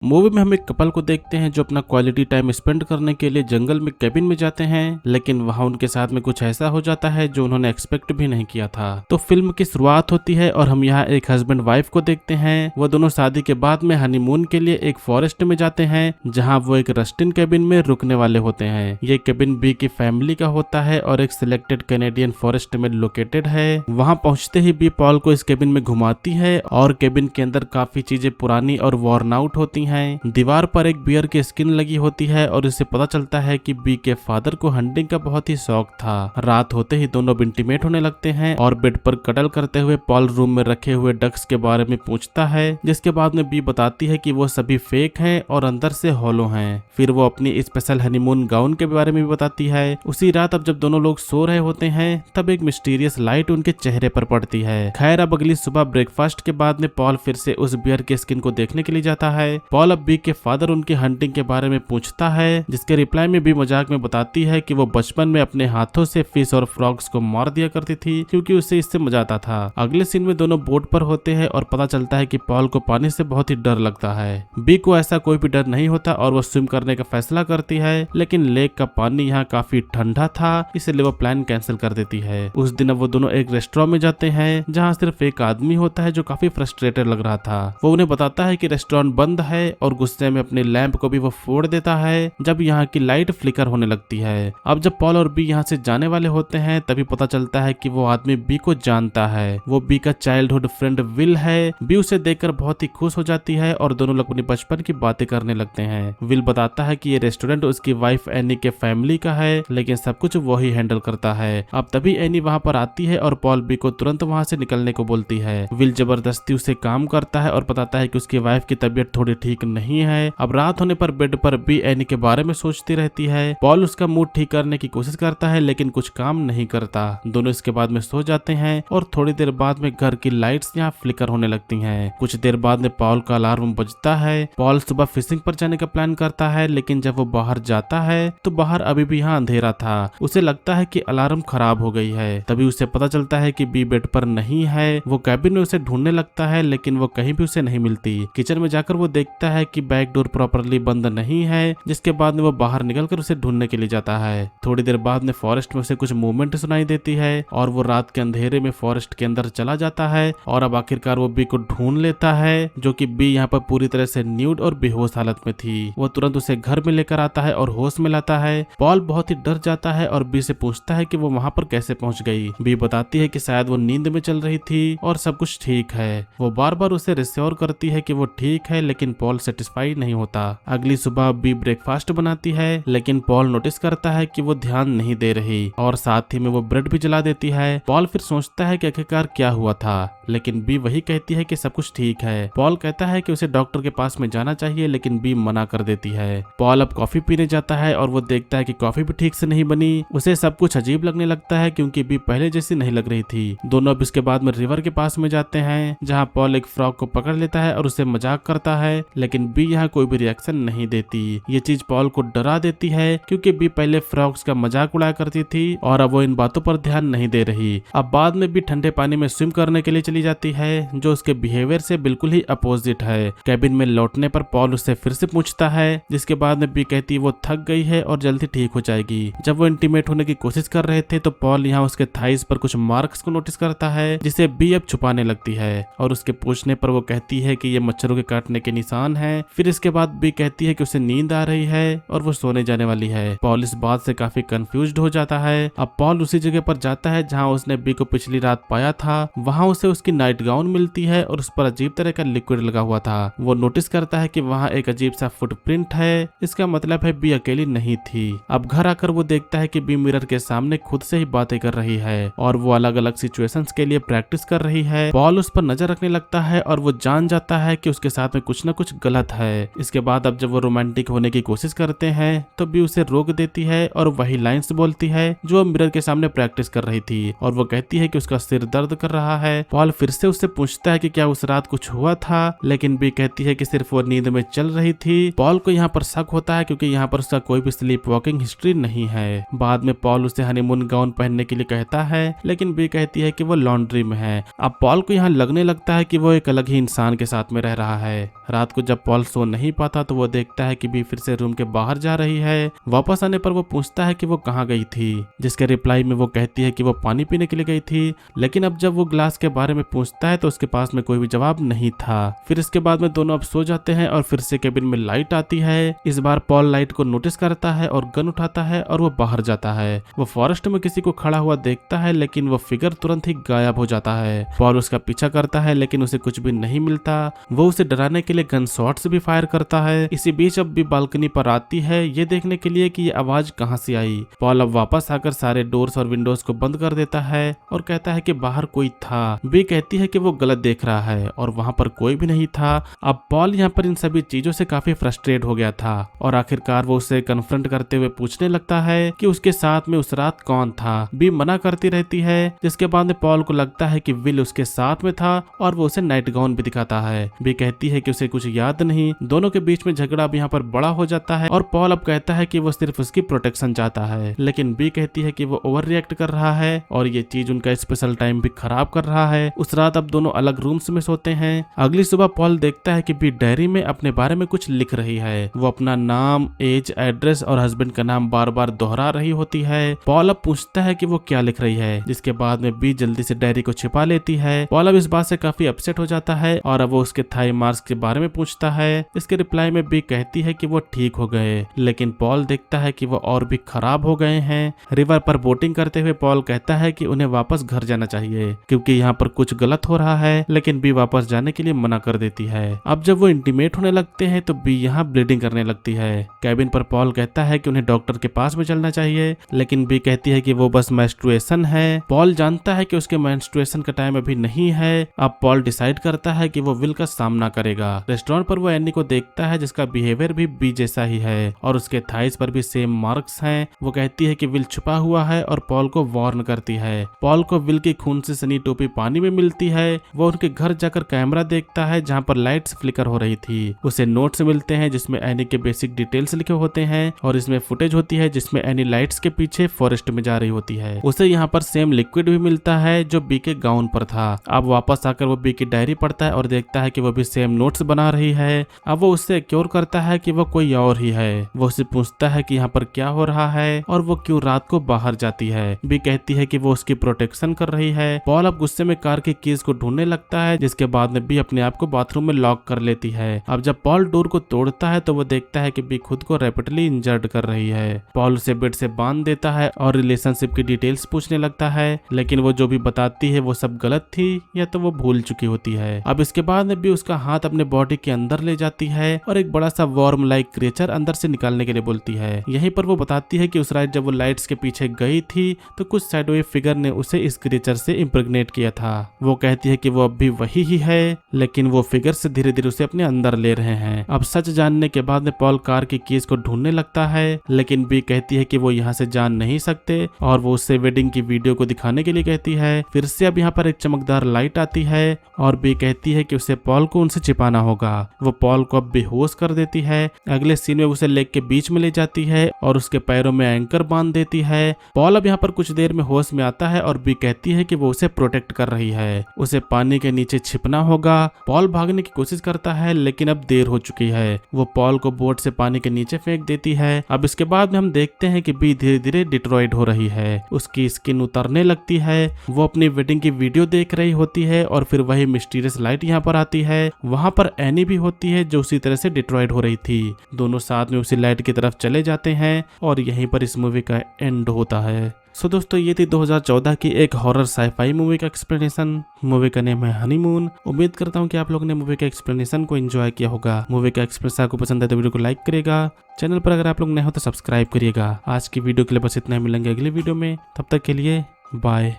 Movie में हम एक कपल को देखते हैं जो अपना क्वालिटी टाइम स्पेंड करने के लिए जंगल में केबिन में जाते हैं, लेकिन वहां उनके साथ में कुछ ऐसा हो जाता है जो उन्होंने एक्सपेक्ट भी नहीं किया था। तो फिल्म की शुरुआत होती है और हम यहाँ एक हस्बैंड वाइफ को देखते हैं। वो दोनों शादी के बाद में हनीमून के लिए एक फॉरेस्ट में जाते हैं, जहाँ वो एक रस्टिन केबिन में रुकने वाले होते हैं। ये केबिन बी की फैमिली का होता है और एक सिलेक्टेड कैनेडियन फॉरेस्ट में लोकेटेड है। वहां पहुंचते ही बी पॉल को इस केबिन में घुमाती है और केबिन के अंदर काफी चीजें पुरानी और वॉर्न आउट होती हैं। दीवार पर एक बियर की स्किन लगी होती है और इससे पता चलता है कि बी के फादर को हंटिंग का बहुत ही शौक था। रात होते ही दोनों इंटीमेट होने लगते हैं और बेड पर कटल करते हुए पॉल रूम में रखे हुए डक्स के बारे में पूछता है, जिसके बाद में बी बताती है कि वो सभी फेक हैं और अंदर से हॉलो हैं। फिर वो अपनी स्पेशल हनीमून गाउन के बारे में भी बताती है। उसी रात अब जब दोनों लोग सो रहे होते हैं तब एक मिस्टीरियस लाइट उनके चेहरे पर पड़ती है। खैर अब अगली सुबह ब्रेकफास्ट के बाद में पॉल फिर से उस बियर के स्किन को देखने के लिए जाता है। पॉल अब बी के फादर उनकी हंटिंग के बारे में पूछता है, जिसके रिप्लाई में बी मजाक में बताती है कि वो बचपन में अपने हाथों से फिश और फ्रॉग्स को मार दिया करती थी क्योंकि उसे इससे मजा आता था। अगले सीन में दोनों बोट पर होते हैं और पता चलता है कि पॉल को पानी से बहुत ही डर लगता है। बी को ऐसा कोई भी डर नहीं होता और वो स्विम करने का फैसला करती है, लेकिन लेक का पानी यहाँ काफी ठंडा था, इसलिए वो प्लान कैंसिल कर देती है। उस दिन अब वो दोनों एक रेस्टोरेंट में जाते हैं जहाँ सिर्फ एक आदमी होता है जो काफी फ्रस्ट्रेटेड लग रहा था। वो उन्हें बताता है कि रेस्टोरेंट बंद है और गुस्से में अपने लैंप को भी वो फोड़ देता है जब यहाँ की लाइट फ्लिकर होने लगती है। अब जब पॉल और बी यहाँ से जाने वाले होते हैं तभी पता चलता है कि वो आदमी बी को जानता है। वो बी का चाइल्डहुड फ्रेंड विल है। बी उसे देखकर बहुत ही खुश हो जाती है और दोनों लोग अपनी बचपन की बातें करने लगते हैं। विल बताता है कि ये रेस्टोरेंट उसकी वाइफ एनी के फैमिली का है, लेकिन सब कुछ वो ही हैंडल करता है। अब तभी एनी वहाँ पर आती है और पॉल बी को तुरंत वहाँ से निकलने को बोलती है। विल जबरदस्ती उसे काम करता है और बताता है कि उसकी वाइफ की तबीयत थोड़ी ठीक नहीं है। अब रात होने पर बेड पर बी एनी के बारे में सोचती रहती है। पॉल उसका मूड ठीक करने की कोशिश करता है, लेकिन कुछ काम नहीं करता। दोनों इसके बाद में सो जाते हैं और थोड़ी देर बाद में घर की लाइट्स यहाँ फ्लिकर होने लगती हैं। कुछ देर बाद में पॉल का अलार्म बजता है। पॉल सुबह फिशिंग पर जाने का प्लान करता है, लेकिन जब वो बाहर जाता है तो बाहर अभी भी यहाँ अंधेरा था। उसे लगता है कि अलार्म खराब हो गई है। तभी उसे पता चलता है कि बी बेड पर नहीं है। वो कैबिन में उसे ढूंढने लगता है, लेकिन वो कहीं भी उसे नहीं मिलती। किचन में जाकर वो देखता है कि बैक डोर प्रॉपरली बंद नहीं है, जिसके बाद में वो बाहर निकलकर उसे ढूंढने के लिए जाता है। थोड़ी देर बाद में फॉरेस्ट में उसे कुछ मूवमेंट सुनाई देती है और वो रात के अंधेरे में फॉरेस्ट के अंदर चला जाता है और अब आखिरकार वो बी को ढूंढ लेता है, जो कि बी यहाँ पर पूरी तरह से न्यूड और बेहोश हालत में थी। वो तुरंत उसे घर में लेकर आता है और होश में लाता है। पॉल बहुत ही डर जाता है और बी से पूछता है कि वो वहाँ पर कैसे पहुँच गई। बी बताती है कि शायद वो नींद में चल रही थी और सब कुछ ठीक है। वो बार बार उसे रिश्योर करती है कि वो ठीक है, लेकिन पॉल सेटिस्फाई नहीं होता। अगली सुबह बी ब्रेकफास्ट बनाती है, लेकिन पॉल नोटिस करता है कि वो ध्यान नहीं दे रही और साथ ही में वो ब्रेड भी जला देती है। पॉल फिर सोचता है कि आखिरकार क्या हुआ था, लेकिन बी वही कहती है कि सब कुछ ठीक है। पॉल कहता है कि उसे डॉक्टर के पास में जाना चाहिए, लेकिन बी मना कर देती है। पॉल अब कॉफी पीने जाता है और वो देखता है कि कॉफी भी ठीक से नहीं बनी। उसे सब कुछ अजीब लगने लगता है क्योंकि बी पहले जैसी नहीं लग रही थी। दोनों अब इसके बाद में रिवर के पास में जाते हैं, जहाँ पॉल एक फ्रॉग को पकड़ लेता है और उसे मजाक करता है, लेकिन बी यहाँ कोई भी रिएक्शन नहीं देती। ये चीज पॉल को डरा देती है क्योंकि बी पहले फ्रॉग्स का मजाक उड़ाया करती थी और अब वो इन बातों पर ध्यान नहीं दे रही। अब बाद में भी ठंडे पानी में स्विम करने के लिए चली जाती है, जो उसके बिहेवियर से बिल्कुल ही अपोजिट है। कैबिन में लौटने पर पॉल उससे फिर से पूछता है, जिसके बाद में बी कहती है वो थक गई है और जल्दी ठीक हो जाएगी। जब वो इंटीमेट होने की कोशिश कर रहे थे तो पॉल यहाँ उसके थाइस पर कुछ मार्क्स को नोटिस करता है, जिसे बी अब छुपाने लगती है और उसके पूछने पर वो कहती है कि ये मच्छरों के काटने के निशान है। फिर इसके बाद बी कहती है कि उसे नींद आ रही है और वो सोने जाने वाली है। पॉल इस बात से काफी कंफ्यूज्ड हो जाता है। अब पॉल उसी जगह पर जाता है जहां उसने बी को पिछली रात पाया था। वहां उसे उसकी नाइट गाउन मिलती है और उस पर अजीब तरह का लिक्विड लगा हुआ था। वो नोटिस करता है कि वहां एक अजीब सा फुटप्रिंट है। इसका मतलब है बी अकेली नहीं थी। अब घर आकर वो देखता है कि बी मिरर के सामने खुद से ही बातें कर रही है और वो अलग अलग सिचुएशंस के लिए प्रैक्टिस कर रही है। पॉल उस पर नजर रखने लगता है और वो जान जाता है कि उसके साथ में कुछ न कुछ गलत है। इसके बाद अब जब वो रोमांटिक होने की कोशिश करते हैं तो बी उसे रोक देती है और वही लाइंस बोलती है जो वो मिरर के सामने प्रैक्टिस कर रही थी और वो कहती है कि उसका सिर दर्द कर रहा है। पॉल फिर से उससे पूछता है कि क्या उस रात कुछ हुआ था, लेकिन बी कहती है कि सिर्फ वो नींद में चल रही थी। पॉल को यहाँ पर शक होता है क्योंकि यहाँ पर उसका कोई भी स्लीप वॉकिंग हिस्ट्री नहीं है। बाद में पॉल उसे हनीमून गाउन पहनने के लिए कहता है, लेकिन बी कहती है कि वो लॉन्ड्री में है। अब पॉल को यहाँ लगने लगता है कि वो एक अलग ही इंसान के साथ में रह रहा है। रात को जब पॉल सो नहीं पाता तो वो देखता है कि बी फिर से रूम के बाहर जा रही है। वापस आने पर वो पूछता है कि वो कहाँ गई थी, जिसके रिप्लाई में वो कहती है कि वो पानी पीने के लिए गई थी। लेकिन अब जब वो ग्लास के बारे में पूछता है तो उसके पास में कोई भी जवाब नहीं था। फिर इसके बाद में दोनों अब सो जाते हैं और फिर से केबिन में लाइट आती है। इस बार पॉल लाइट को नोटिस करता है और गन उठाता है और वो बाहर जाता है। वो फॉरेस्ट में किसी को खड़ा हुआ देखता है, लेकिन वो फिगर तुरंत ही गायब हो जाता है। पॉल उसका पीछा करता है लेकिन उसे कुछ भी नहीं मिलता। वो उसे डराने के लिए गन शॉट्स भी फायर करता है। इसी बीच अब भी बालकनी पर आती है ये देखने के लिए कि ये आवाज कहाँ से आई। पॉल अब वापस आकर सारे डोर्स और विंडोज को बंद कर देता है और कहता है कि बाहर कोई था। बी कहती है कि वो गलत देख रहा है और वहाँ पर कोई भी नहीं था। अब पॉल यहाँ पर इन सभी चीजों से काफी फ्रस्ट्रेट हो गया था और आखिरकार वो उसे कन्फ्रंट करते हुए पूछने लगता है कि उसके साथ में उस रात कौन था। बी मना करती रहती है, जिसके बाद में पॉल को लगता है कि विल उसके साथ में था और वो उसे नाइट गाउन भी दिखाता है। बी कहती है कि उसे कुछ याद नहीं। दोनों के बीच में झगड़ा अब यहाँ पर बड़ा हो जाता है और पॉल अब कहता है कि वो सिर्फ उसकी प्रोटेक्शन चाहता है, लेकिन बी कहती है कि वो ओवर रिएक्ट कर रहा है और ये चीज उनका स्पेशल टाइम भी खराब कर रहा है। उस रात अब दोनों अलग रूम्स में सोते हैं। अगली सुबह पॉल देखता है कि बी डायरी में अपने बारे में कुछ लिख रही है। वो अपना नाम, एज, एड्रेस और हस्बैंड का नाम बार बार दोहरा रही होती है। पॉल अब पूछता है कि वो क्या लिख रही है, जिसके बाद में बी जल्दी से डायरी को छिपा लेती है। पॉल अब इस बात से काफी अपसेट हो जाता है और अब वो उसके थाई मार्क्स के बारे में पूछता है। इसके रिप्लाई में बी कहती है कि वो ठीक हो गए, लेकिन पॉल देखता है कि वो और भी खराब हो गए हैं। रिवर पर बोटिंग करते हुए पॉल कहता है कि उन्हें वापस घर जाना चाहिए क्योंकि यहाँ पर कुछ गलत हो रहा है, लेकिन बी वापस जाने के लिए मना कर देती है। अब जब वो इंटीमेट होने लगते हैं तो बी यहाँ ब्लीडिंग करने लगती है। कैबिन पर पॉल कहता है कि उन्हें डॉक्टर के पास में चलना चाहिए, लेकिन बी कहती है कि वो बस मेंस्ट्रुएशन है। पॉल जानता है कि उसके मेंस्ट्रुएशन का टाइम अभी नहीं है। अब पॉल डिसाइड करता है कि वो विल का सामना करेगा। रेस्टोरेंट पर वो एनी को देखता है जिसका बिहेवियर भी बी जैसा ही है और उसके थाइस पर भी सेम मार्क्स हैं। वो कहती है कि विल छुपा हुआ है और पॉल को वार्न करती है। पॉल को विल की खून से सनी टोपी पानी में मिलती है। वो उनके घर जाकर कैमरा देखता है जहाँ पर लाइट्स फ्लिकर हो रही थी। उसे नोट्स मिलते हैं जिसमें एनी के बेसिक डिटेल्स लिखे होते हैं और इसमें फुटेज होती है जिसमें एनी लाइट्स के पीछे फॉरेस्ट में जा रही होती है। उसे यहाँ पर सेम लिक्विड भी मिलता है जो बी के गाउन पर था। अब वापस आकर वो बी की डायरी पढ़ता है और देखता है कि वो भी सेम नोट्स बना रही है। अब वो उससे क्योर करता है कि वो कोई और ही है। वो उससे पूछता है कि यहाँ पर क्या हो रहा है और वो क्यों रात को बाहर जाती है। बी कहती है कि वो उसकी प्रोटेक्शन कर रही है। पॉल अब गुस्से में कार की कीज को ढूंढने लगता है, जिसके बाद में बी अपने आप को बाथरूम में लॉक कर लेती है। अब जब पॉल डोर को तोड़ता है तो वो देखता है कि बी खुद को रैपिडली इंजर्ड कर रही है। पॉल उसे बेड से बांध देता है और रिलेशनशिप की डिटेल्स पूछने लगता है, लेकिन वो जो भी बताती है वो सब गलत थी या तो वो भूल चुकी होती है। अब इसके बाद में बी उसका हाथ अपने बॉडी के अंदर ले जाती है और एक बड़ा सा वॉर्म लाइक क्रिएचर अंदर से निकालने के लिए बोलती है। यहीं पर वो बताती है कि उस रात जब वो लाइट्स के पीछे गई थी तो कुछ शैडोई फिगर ने उसे इस क्रिएचर से इम्प्रेग्नेट किया था। वो कहती है कि वो अब भी वही ही है, लेकिन वो फिगर से धीरे धीरे उसे अपने अंदर ले रहे हैं। अब सच जानने के बाद में पॉल कार की कीज को ढूंढने लगता है, लेकिन बी कहती है कि वो यहाँ से जान नहीं सकते और वो उससे वेडिंग की वीडियो को दिखाने के लिए कहती है। फिर से अब यहाँ पर एक चमकदार लाइट आती है और बी कहती है कि उसे पॉल को उनसे छिपाना होगा। वो पॉल को अब बेहोश कर देती है। अगले सीन में उसे लेक के बीच में ले जाती है और उसके पैरों में एंकर बांध देती है। पॉल अब यहाँ पर कुछ देर में होश में आता है और बी कहती है कि वो उसे प्रोटेक्ट कर रही है, उसे पानी के नीचे छिपना होगा। पॉल भागने की कोशिश करता है लेकिन अब देर हो चुकी है। वो पॉल को बोट से पानी के नीचे फेंक देती है। अब इसके बाद में हम देखते हैं कि बी धीरे धीरे डिट्रॉइड हो रही है, उसकी स्किन उतरने लगती है। वो अपनी वेडिंग की वीडियो देख रही होती है और फिर वही मिस्टीरियस लाइट यहाँ पर आती है। वहां पर एनी भी होती है जो उसी तरह से डिट्रॉइड हो रही थी। दोनों साथ में उसी लाइट की तरफ चले जाते हैं और यहीं पर इस मूवी का एंड होता है। सो दोस्तों ये थी 2014 की एक हॉरर साइफाई मूवी का एक्सप्लेनेशन। मूवी का नेम है हनीमून। उम्मीद करता हूँ कि आप लोगों ने मूवी के एक्सप्लेनेशन को एंजॉय किया होगा। मूवी का एक्सप्लेनेशन आपको पसंद है तो वीडियो को लाइक करिएगा। चैनल पर अगर आप लोग नए हो तो सब्सक्राइब करिएगा। आज की वीडियो के लिए बस इतना ही, मिलेंगे अगले वीडियो में। तब तक के लिए बाय।